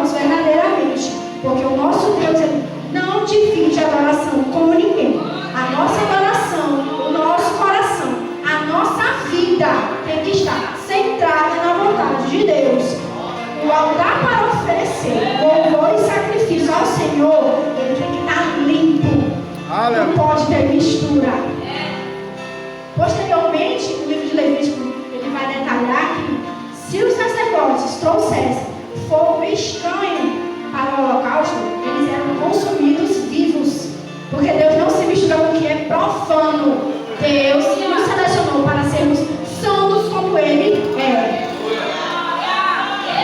amamos verdadeiramente, porque o nosso Deus ele não divide a adoração com ninguém. A nossa adoração, o nosso coração, a nossa vida tem que estar centrada na vontade de Deus. O altar para oferecer louvor e sacrifício ao Senhor, ele tem que estar limpo. Não pode ter mistura. Posteriormente, o livro de Levítico ele vai detalhar que se os sacerdotes trouxessem fogo estranho para o holocausto, eles eram consumidos vivos, porque Deus não se mistura com o que é profano. Deus nos selecionou para sermos santos como Ele é.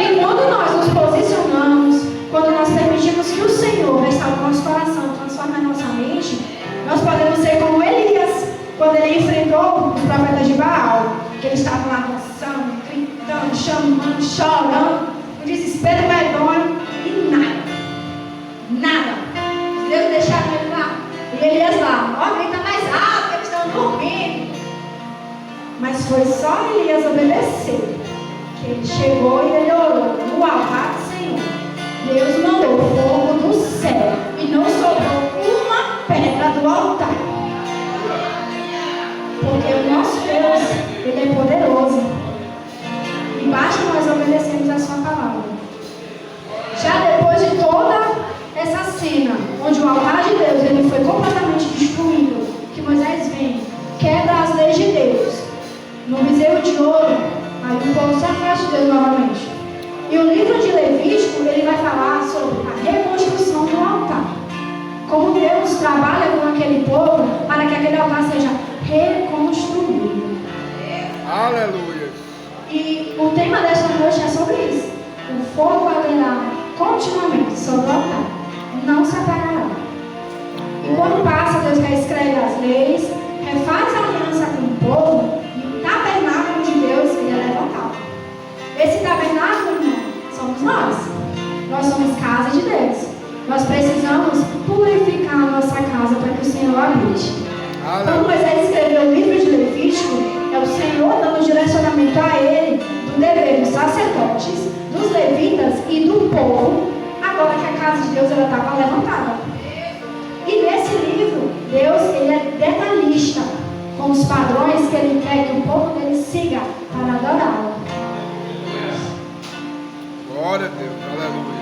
E quando nós nos posicionamos, quando nós permitimos que o Senhor restaure o nosso coração, transforme a nossa mente, nós podemos ser como Elias, quando ele enfrentou os profetas de Baal, que eles estavam lá dançando, gritando, chamando, chorando, um desespero medonho e nada. Deus deixaram ele lá, e Elias lá, ó, grita mais alto, eles estão dormindo. Mas foi só Elias obedecer, que ele chegou e ele orou no altar do Senhor. Deus mandou fogo do céu e não sobrou uma pedra do altar. Porque o nosso Deus, ele é poderoso. E basta nós obedecermos a sua palavra. Já depois de toda essa cena, onde o altar de Deus ele foi completamente destruído, que Moisés vem, quebra as leis de Deus, no bezerro de ouro, aí o povo se afasta de Deus novamente. E o livro de Levítico, ele vai falar sobre a reconstrução do altar. Como Deus trabalha com aquele povo para que aquele altar seja reconstruído. Aleluia. E o tema desta noite é sobre isso. O fogo arderá continuamente sobre o altar, não se apagará. E quando passa, Deus reescreve as leis, refaz a aliança com o povo, e o tabernáculo de Deus ele é levantado. Esse tabernáculo, irmão, somos nós. Nós somos casa de Deus. Nós precisamos purificar a nossa casa para que o Senhor habite. Quando Moisés escreveu o livro de Levítico, é o Senhor dando direcionamento a ele do dever dos sacerdotes, dos levitas e do povo, agora que a casa de Deus ela estava levantada. E nesse livro, Deus ele é detalhista com os padrões que ele quer que o povo dele siga para adorá-lo. Glória a Deus, aleluia.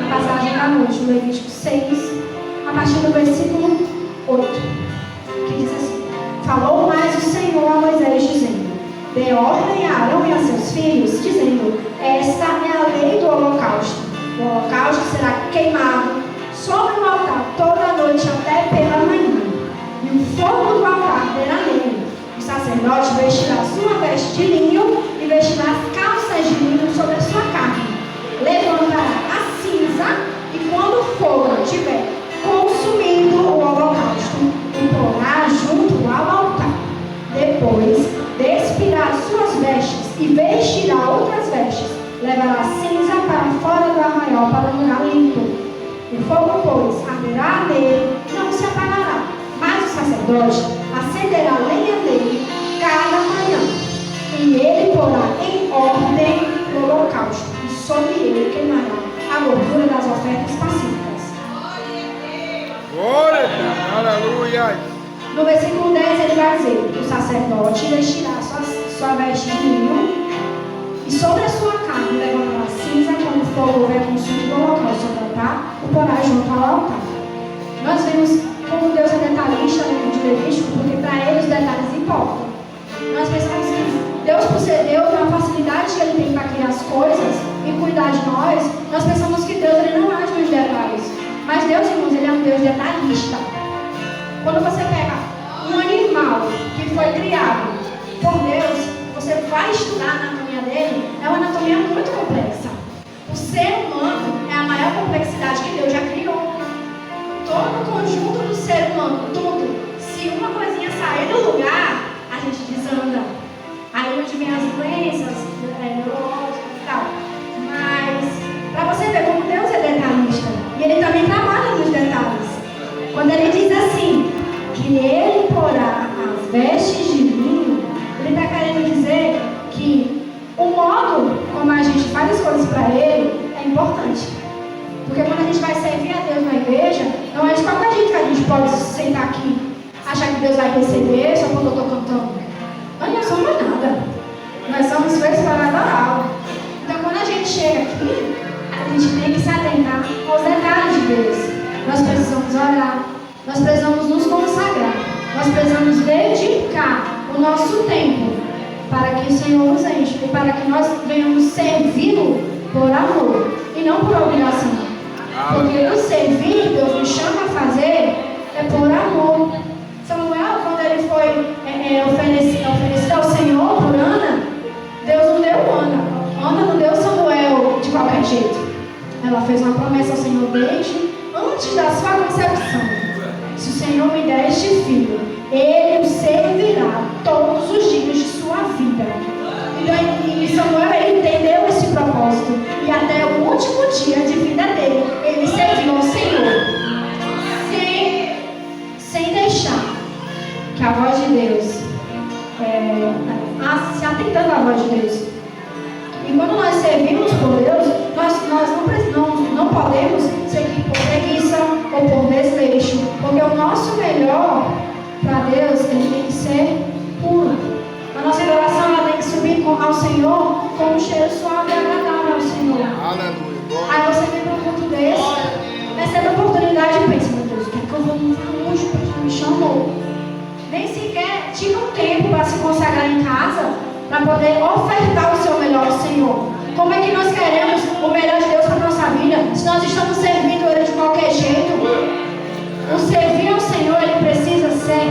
A passagem da noite, no Levítico 6, a partir do versículo 8, que diz assim: falou mais o Senhor a Moisés, dizendo: dê ordem a Arão e a seus filhos, dizendo: esta é a lei do holocausto. O holocausto será queimado sobre o altar toda a noite até pela manhã, e o fogo do altar arderá nele. O sacerdote vestirá sua veste de linho e vestirá as calças de linho sobre a sua carne. Levantará a cinza e quando o fogo tiver consumindo o holocausto, o porá junto ao altar. Depois, despirá suas vestes e vestirá outras vestes. Levará a cinza para fora do arraial para um lugar limpo. O fogo, pois, arderá nele, não se apagará. Mas o sacerdote acenderá lenha nele cada manhã. E ele porá em ordem o holocausto. E sobre ele queimará a gordura das ofertas pacíficas. Glória a Deus, aleluia. No versículo 10 ele vai dizer: o sacerdote vestirá sua veste de linho, e sobre a sua carne levantará a cinza quando o fogo houver consumido o holocausto sobre o altar, o porá junto ao altar. Nós vemos como Deus é detalhista no livro de Levítico, porque para ele os detalhes importam. Nós pensamos que Deus, por ser Deus, na facilidade que Ele tem para criar as coisas e cuidar de nós pensamos que Deus ele não age nos detalhes. Mas Deus, irmãos, Ele é um Deus detalhista. Quando você pega um animal que foi criado por Deus, você vai estudar a anatomia dele, é uma anatomia muito complexa. O ser humano é a maior complexidade que Deus já criou. Todo o conjunto do ser humano, tudo, se uma coisinha sair do lugar, a gente desanda. Aí onde vem as doenças, coisas para Ele é importante. Porque quando a gente vai servir a Deus na igreja, não é de qualquer jeito que a gente pode sentar aqui, achar que Deus vai receber só porque eu estou cantando. Nós não somos nada. Nós somos feitos para adorá-lo. Então quando a gente chega aqui, a gente tem que se atentar aos detalhes de Deus. Nós precisamos orar, nós precisamos nos consagrar, nós precisamos dedicar o nosso tempo para que o Senhor nos enche e para que nós venhamos servi-lo por amor e não por obrigação. Porque o servir, Deus nos chama a fazer, é por amor. Samuel, quando ele foi oferecido ao Senhor por Ana, Deus não deu Ana. Ana não deu Samuel de qualquer jeito. Ela fez uma promessa ao Senhor desde antes da sua concepção. Se o Senhor me der este filho, ele o servirá todos os dias de sua vida. E Samuel, ele entendeu esse propósito. E até o último dia de vida dele, ele serviu ao Senhor. Sem deixar que a voz de Deus, se atentando à voz de Deus. E quando nós servimos por Deus, nós não podemos seguir por preguiça ou por desleixo. Porque o nosso melhor para Deus tem que ser puro. A nossa adoração ela tem que subir ao Senhor com um cheiro suave e agradável ao Senhor. Aleluia. Aí você vem para um culto desse, recebe a oportunidade e pensa, meu Deus, o que é que eu vou fazer hoje porque Deus me chamou? Nem sequer tira um tempo para se consagrar em casa, para poder ofertar o seu melhor ao Senhor. Como é que nós queremos o melhor de Deus para a nossa vida, se nós estamos servindo Ele de qualquer jeito? O servir ao Senhor, ele precisa ser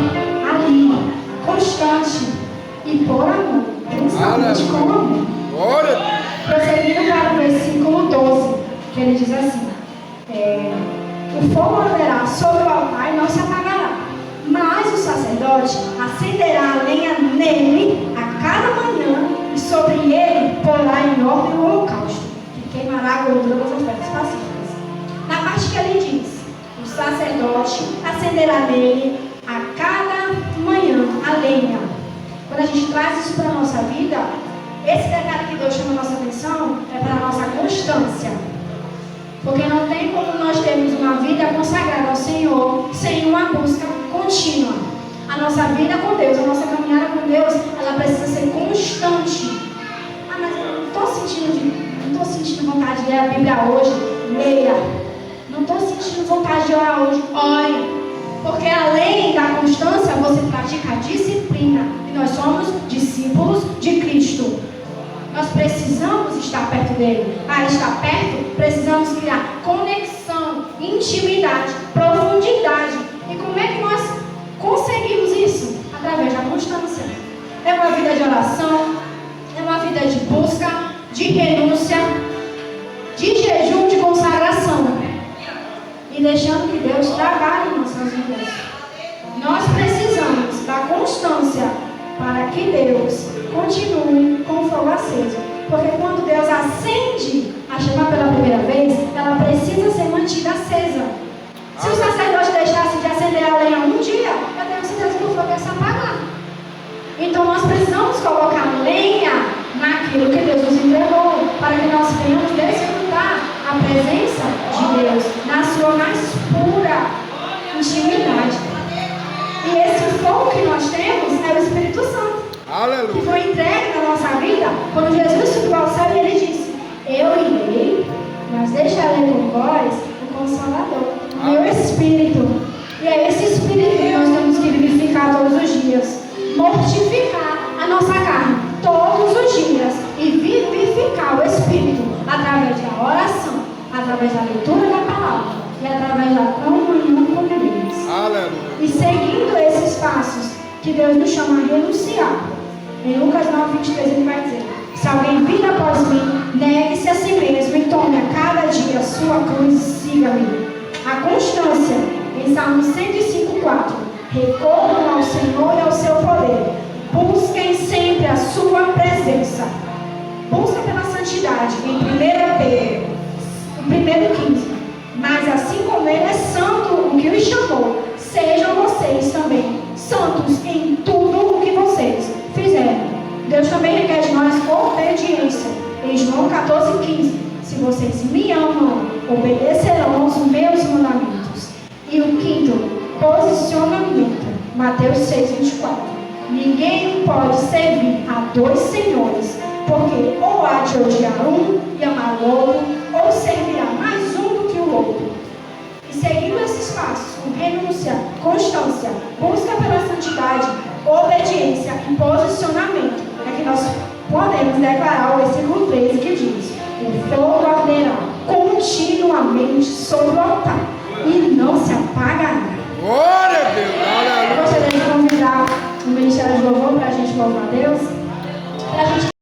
ali, constante e por amor, principalmente com amor. Prosseguindo para o versículo 12, que ele diz assim: o fogo arderá sobre o altar e não se apagará, mas o sacerdote acenderá a lenha nele a cada manhã e sobre ele porá em ordem o holocausto, que queimará a gordura das ofertas pacíficas. Na parte que ele diz: o sacerdote acenderá nele a cada manhã a lenha. Quando a gente traz isso para a nossa vida, esse detalhe que Deus chama a nossa atenção é para a nossa constância. Porque não tem como nós termos uma vida consagrada ao Senhor sem uma busca contínua. A nossa vida com Deus, a nossa caminhada com Deus, ela precisa ser constante. Ah, mas eu não estou sentindo vontade de ler a Bíblia hoje. Leia. Não estou sentindo vontade de orar hoje. Ore. Porque além da constância, você pratica a disciplina. E nós somos discípulos de Cristo. Nós precisamos estar perto dele. Para estar perto, precisamos criar conexão, intimidade, profundidade. E como é que nós conseguimos isso? Através da constância. É uma vida de oração, é uma vida de busca, de renúncia, de jejum, de consagração. E deixando que Deus trabalhe em nossas vidas. Nós precisamos da constância para que Deus continue com o fogo aceso. Porque quando Deus acende a chama pela primeira vez, ela precisa ser mantida acesa. Se o sacerdote deixasse de acender a lenha um dia, eu tenho certeza que o fogo ia se apagar. Então nós precisamos colocar lenha naquilo que Deus nos entregou, para que nós venhamos desfrutar a presença de Deus na sua mais pura intimidade. E esse fogo que nós temos é o Espírito Santo. Aleluia. Que foi entregue na nossa vida quando Jesus subiu ao céu e ele disse: eu irei, mas deixarei com vós o Consolador, o meu Espírito. E é esse Espírito que nós temos que vivificar todos os dias, mortificar a nossa carne todos os dias e vivificar o Espírito através da oração, através da leitura da palavra e através da comunhão com Deus. Aleluia. E seguindo esses passos que Deus nos chama a renunciar. Em Lucas 9:23 ele vai dizer: se alguém vir após mim, negue-se a si mesmo e tome a cada dia a sua cruz e siga-me. A constância, em Salmo 105:4, recorram ao Senhor e ao seu poder. Busquem sempre a sua presença. Busca pela santidade. Em 1 Pedro, 1:15. Mas assim como ele é santo, o que o chamou, sejam vocês também santos em tudo o que vocês fizerem. Deus também requer de nós obediência. Em João João 14,15. Se vocês me amam, obedecerão aos meus mandamentos. E o quinto posicionamento, Mateus 6,24. Ninguém pode servir a dois senhores, porque ou há de odiar um e amar o outro, ou servir